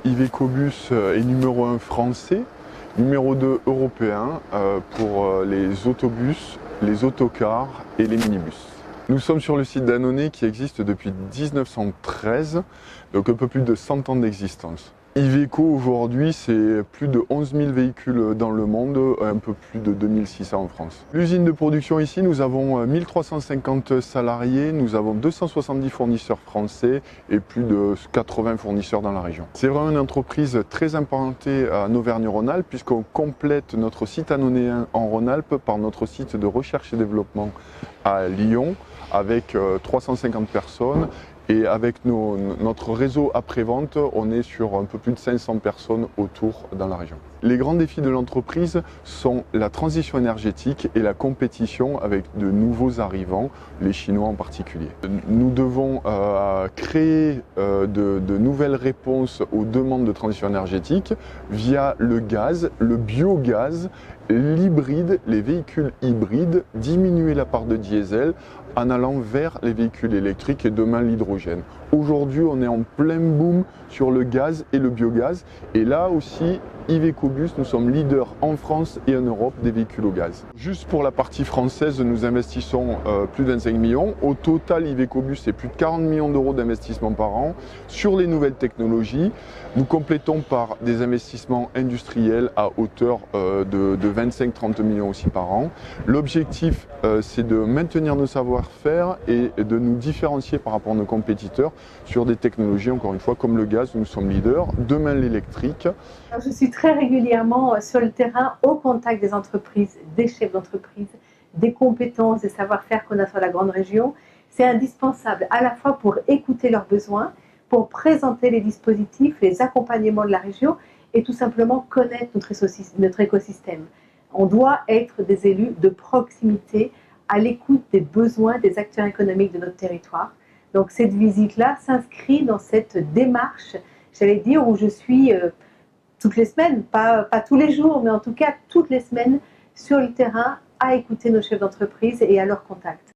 Iveco Bus est numéro 1 français, numéro 2 européen pour les autobus, les autocars et les minibus. Nous sommes sur le site d'Annonay qui existe depuis 1913, donc un peu plus de 100 ans d'existence. Iveco aujourd'hui c'est plus de 11 000 véhicules dans le monde, un peu plus de 2600 en France. L'usine de production ici, nous avons 1350 salariés, nous avons 270 fournisseurs français et plus de 80 fournisseurs dans la région. C'est vraiment une entreprise très implantée en Auvergne-Rhône-Alpes puisqu'on complète notre site annonnéen en Rhône-Alpes par notre site de recherche et développement à Lyon avec 350 personnes. Et avec notre réseau après-vente, on est sur un peu plus de 500 personnes autour dans la région. Les grands défis de l'entreprise sont la transition énergétique et la compétition avec de nouveaux arrivants, les Chinois en particulier. Nous devons créer de nouvelles réponses aux demandes de transition énergétique via le gaz, le biogaz, l'hybride, les véhicules hybrides, diminuer la part de diesel en allant vers les véhicules électriques et demain l'hydrogène. Aujourd'hui, on est en plein boom sur le gaz et le biogaz. Et là aussi, Iveco Bus, nous sommes leaders en France et en Europe des véhicules au gaz. Juste pour la partie française, nous investissons plus de 25 millions. Au total, Iveco Bus, c'est plus de 40 millions d'euros d'investissement par an sur les nouvelles technologies. Nous complétons par des investissements industriels à hauteur de 25-30 millions aussi par an. L'objectif, c'est de maintenir nos savoir-faire et de nous différencier par rapport à nos compétiteurs sur des technologies, encore une fois, comme le gaz, nous sommes leaders, demain l'électrique. Je suis très régulièrement sur le terrain, au contact des entreprises, des chefs d'entreprise, des compétences, des savoir-faire qu'on a sur la grande région. C'est indispensable à la fois pour écouter leurs besoins, pour présenter les dispositifs, les accompagnements de la région et tout simplement connaître notre écosystème. On doit être des élus de proximité à l'écoute des besoins des acteurs économiques de notre territoire. Donc cette visite-là s'inscrit dans cette démarche, j'allais dire, où je suis toutes les semaines, pas tous les jours, mais en tout cas toutes les semaines sur le terrain à écouter nos chefs d'entreprise et à leur contact.